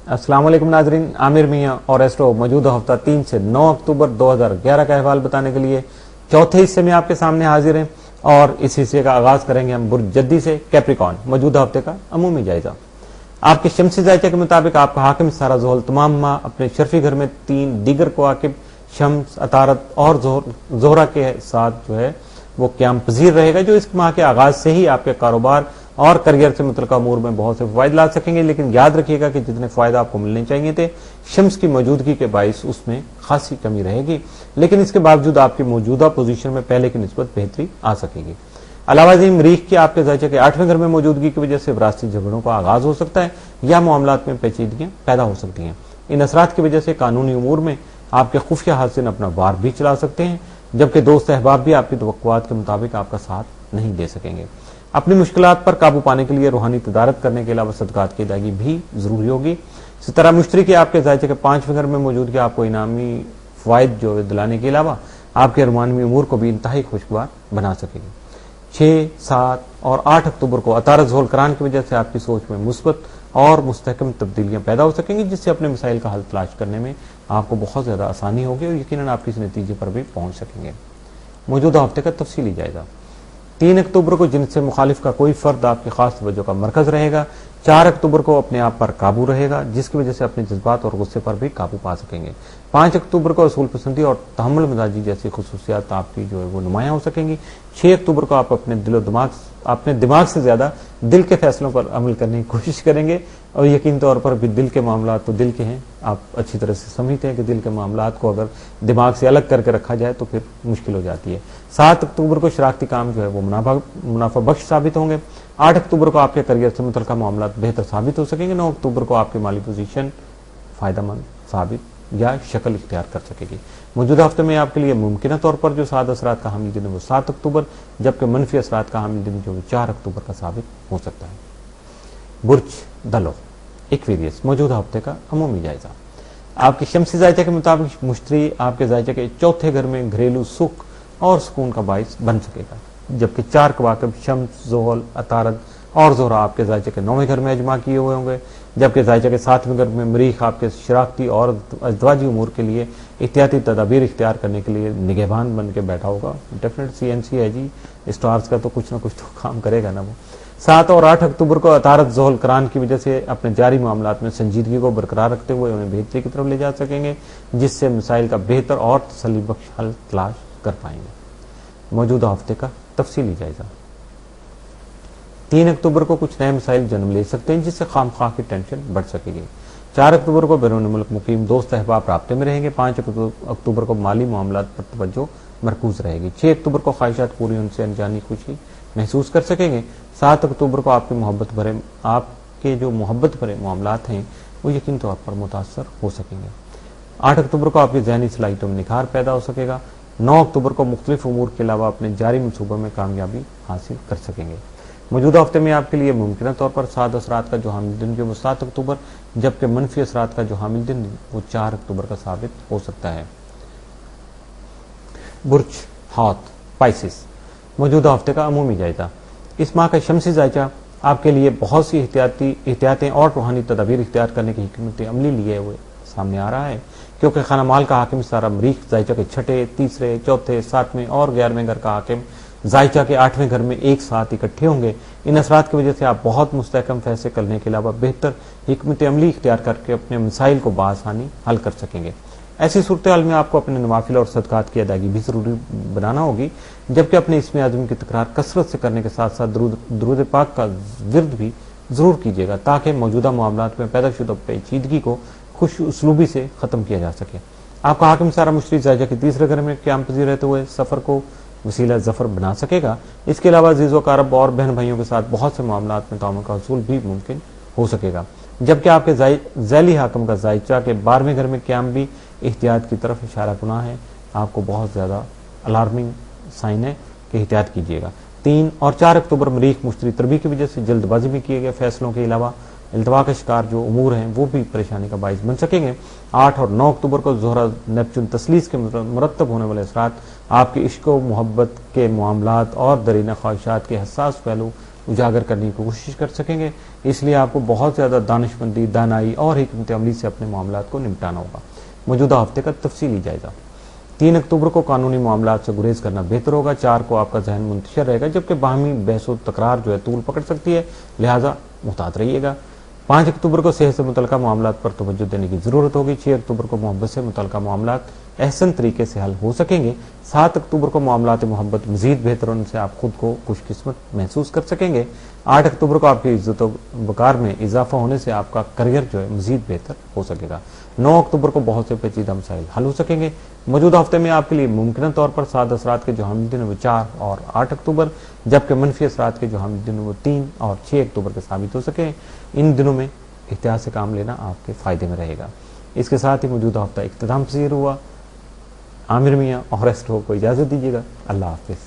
अस्सलाम वालेकुम नाजरीन, आमिर मियाँ और एस्ट्रो मौजूदा हफ्ता 3 से 9 अक्टूबर 2011 का अहवाल बताने के लिए चौथे हिस्से में आपके सामने हाजिर हैं। और इस हिस्से का आगाज करेंगे हम बुर्ज जद्दी से कैप्रिकॉन मौजूदा हफ्ते का अमूमी जायजा। आपके शमसी जायचे के मुताबिक आपका हाकिम सारा जोहल तमाम माह अपने शर्फी घर में 3 दीगर कवाकिब शम्स, अतारत और जोहरा के साथ जो है वो क्याम पजीर रहेगा, जो इस माह के आगाज से ही आपके कारोबार और करियर से मुतल्लिक़ अमूर में बहुत से फायदे ला सकेंगे। लेकिन याद रखिएगा कि जितने फायदे आपको मिलने चाहिए थे, शम्स की मौजूदगी के बाइस उसमें खासी कमी रहेगी, लेकिन इसके बावजूद आपकी मौजूदा पोजीशन में पहले की निस्बत बेहतरी आ सकेगी। अलावा मरीख की आपके जायचे के 8वें घर में मौजूदगी की वजह से विरासती झगड़ों का आगाज हो सकता है या मामलात में पेचीदगियां पैदा हो सकती हैं। इन असरात की वजह से कानूनी उमूर में आपके खुफिया हासिल अपना वार भी चला सकते हैं, जबकि दोस्त अहबाब भी आपकी तवक्कुआत के मुताबिक आपका साथ नहीं दे सकेंगे। अपनी मुश्किलात पर काबू पाने के लिए रूहानी तदारत करने के अलावा सदकात की अदायगी भी जरूरी होगी। इसी तरह मुश्तरी के आपके जायचे के 5वें घर में मौजूदगी आपको इनामी फायद जो दिलाने के अलावा आपके अरमानवी उमूर को भी इंतहाई खुशगवार बना सकेगी। 6, 7 और 8 अक्टूबर को अतारत ज़ोहल करान की वजह से आपकी सोच में मुस्बत और मुस्तहकम तब्दीलियां पैदा हो सकेंगी, जिससे अपने मसाइल का हल तलाश करने में आपको बहुत ज्यादा आसानी होगी और यकीनन आप किसी नतीजे पर भी पहुंच सकेंगे। मौजूदा हफ्ते का तफसीली जायजा। 3 अक्टूबर को जिनसे मुखालिफ का कोई फर्द आपकी खास तवज्जो का मरकज रहेगा। 4 अक्टूबर को अपने आप पर काबू रहेगा, जिसकी वजह से अपने जज्बात और गुस्से पर भी काबू पा सकेंगे। 5 अक्टूबर को असूल पसंदी और तहम्मुल मिजाजी जैसी खुसूसियात आपकी जो है वो नुमायां हो सकेंगी। 6 अक्टूबर को आप अपने दिमाग से ज्यादा दिल के फैसलों पर अमल करने की कोशिश करेंगे और यकीन तौर पर भी दिल के मामला तो दिल के हैं। आप अच्छी तरह से समझते हैं कि दिल के मामला को अगर दिमाग से अलग करके रखा जाए तो फिर मुश्किल हो जाती है। 7 अक्टूबर को शरारती काम जो है वो मुनाफा बख्श साबित होंगे। 8 अक्टूबर को आपके करियर से मुतल्लिक़ मामला बेहतर साबित हो सकेंगे। 9 अक्टूबर को आपकी माली पोजीशन फायदेमंद साबित या शक्ल इख्तियार कर सकेगी। मौजूदा हफ्ते में आपके लिए मुमकिन तौर पर जो साद असरात का हामिल दिन है वो 7 अक्टूबर, जबकि मनफी असरात का हामिल दिन जो 4 अक्टूबर का साबित हो सकता है। बुर्ज दलो एक्वेरियस मौजूदा हफ्ते का अमूमी जायजा। आपके शमसी जायचे के मुताबिक मुश्तरी आपके जायचे के चौथे घर में घरेलू सुख और सुकून का बाइस बन सकेगा, जबकि 4 कवाकब शम्स, ज़ोहल, अतारत और ज़ोहरा आपके जायचे के 9वें घर में अजमा किए हुए होंगे, जबकि जायचे के 7वें घर में मरीख आपके शराकती और अज़दवाजी उमूर के लिए एहतियाती तदाबीर इख्तियार करने के लिए निगहबान बन के बैठा होगा। डेफिनेट CNC है जी, स्टार्स का तो कुछ ना कुछ तो काम करेगा ना वो। 7 और 8 अक्टूबर को अतारत ज़ोहल करान की वजह से अपने जारी मामलात में संजीदगी को बरकरार रखते हुए उन्हें बेहतरी की तरफ ले जा सकेंगे, जिससे मसाइल का बेहतर और तसल्ली बख्श हल तलाश कर पाएंगे। मौजूदा हफ्ते का तफसीली जायजा। 3 अक्टूबर को कुछ नए मसाइल जन्म ले सकते हैं, जिससे खामखा की टेंशन बढ़ सकेगी। 4 अक्टूबर को बैरून मुल्क मुकीम दोस्त अहबाब राब्ते में रहेंगे। 5 अक्टूबर को माली मामलात पर तवज्जो मरकूज रहेगी। 6 अक्टूबर को ख्वाहिशात पूरी होने से अनजानी खुशी महसूस कर सकेंगे। 7 अक्टूबर को आपके जो मोहब्बत भरे मामलात हैं वो यकीन तौर पर मुतासर हो सकेंगे। 8 अक्टूबर को आपकी ज़हनी सलाहियतों में निखार पैदा हो सकेगा। 9 अक्टूबर को मुख्तलिफ उमूर के अलावा अपने जारी मनसूबों में कामयाबी हासिल कर सकेंगे। मौजूदा हफ्ते में आपके लिए मुमकिन तौर पर साद असरात का जो हामिल दिन जो वो 7 अक्टूबर, जबकि मनफी असरात का जो हामिल दिन वो 4 अक्टूबर का साबित हो सकता है। बुर्ज हौत पाइसिस मौजूदा हफ्ते का अमूमी जायजा। इस माह का शमसी जायजा आपके लिए बहुत सी एहतियातें और रूहानी तदाबीर इख्तियार करने की हिकमत अमली लिए हुए सामने आ रहा है, क्योंकि खाना माल का हाकिम सारा मरीख जायजा के 6, 3, 4, 7वें और 11वें घर का हाकिम जायचा के 8वें घर में एक साथ इकट्ठे होंगे। इन असरात की वजह से आप बहुत मुस्तहकम फैसले करने के अलावा बेहतर हिकमत अमली इख्तियार करके अपने मसाइल को बासानी हल कर सकेंगे। ऐसी सूरत हाल में आपको अपने नवाफिल और सदकात की अदायगी भी जरूरी बनाना होगी, जबकि अपने इसमें आज़म की तकरार कसरत से करने के साथ साथ दरूद पाक का विर्द भी जरूर कीजिएगा, ताकि मौजूदा मामलात में पैदा शुदा पेचीदगी को खुश उसलूबी से खत्म किया जा सके। आपका हाकिम सारा मुश्तरी जायजा के 3रे घर में क़याम पज़ीर रहते हुए सफर को वसीला जफर बना सकेगा। इसके अलावा अजीज़ व कारब और बहन भाइयों के साथ बहुत से मामलात में ताउन का हसूल भी मुमकिन हो सकेगा, जबकि आपके ज़ैली हाकिम का जायचा के 12वें घर में क़याम भी एहतियात की तरफ इशारा गुना है। आपको बहुत ज़्यादा अलार्मिंग साइन है कि एहतियात कीजिएगा। 3 और 4 अक्टूबर मरीख मुश्तरी तरबी की वजह से जल्दबाजी में किए गए फैसलों के अलावा इल्तवा के शिकार जो उमूर हैं वो भी परेशानी का बाइस बन सकेंगे। 8 और 9 अक्टूबर को ज़ोहरा नेपचून तस्लीस के मुरतब होने वाले असरात आपके इश्क व मोहब्बत के मामलात और दरीना ख्वाहिशात के हसास पहलू उजागर करने की कोशिश कर सकेंगे। इसलिए आपको बहुत ज़्यादा दानिशमंदी, दानाई और हिकमत अमली से अपने मामलात को निपटाना होगा। मौजूदा हफ्ते का तफसीली जायजा। 3 अक्टूबर को कानूनी मामलात से गुरेज करना बेहतर होगा। 4 को आपका जहन मुंतशिर रहेगा, जबकि बाहमी बहस व तकरार जो है तूल पकड़ सकती है, लिहाजा मुहतात रहिएगा। 5 अक्टूबर को सेहत से मुतल्लिका मामलात पर तवज्जो देने की जरूरत होगी। 6 अक्टूबर को मोहब्बत से मुतल्लिका मामलात एहसन तरीके से हल हो सकेंगे। 7 अक्टूबर को मामलात मोहब्बत मजीद बेहतर होने से आप खुद को खुशकिस्मत महसूस कर सकेंगे। 8 अक्टूबर को आपकी इज्जत वकार में इजाफा होने से आपका करियर जो है मजीद बेहतर हो सकेगा। 9 अक्टूबर को बहुत से पेचीदा मसाइल हल हो सकेंगे। मौजूदा हफ्ते में आपके लिए मुमकिन तौर पर साद असरात के जो हामिल दिन वो 4 और 8 अक्टूबर, जबकि मनफी असरात के जो हामिल दिन वो 3 और 6 अक्टूबर के साबित हो सके। इन दिनों में एहतियात से काम लेना आपके फायदे में रहेगा। इसके साथ ही मौजूदा हफ्ता इख्तिताम पसीर हुआ। आमिर मियां और एस्ट्रो को इजाजत दीजिएगा। अल्लाह हाफिज।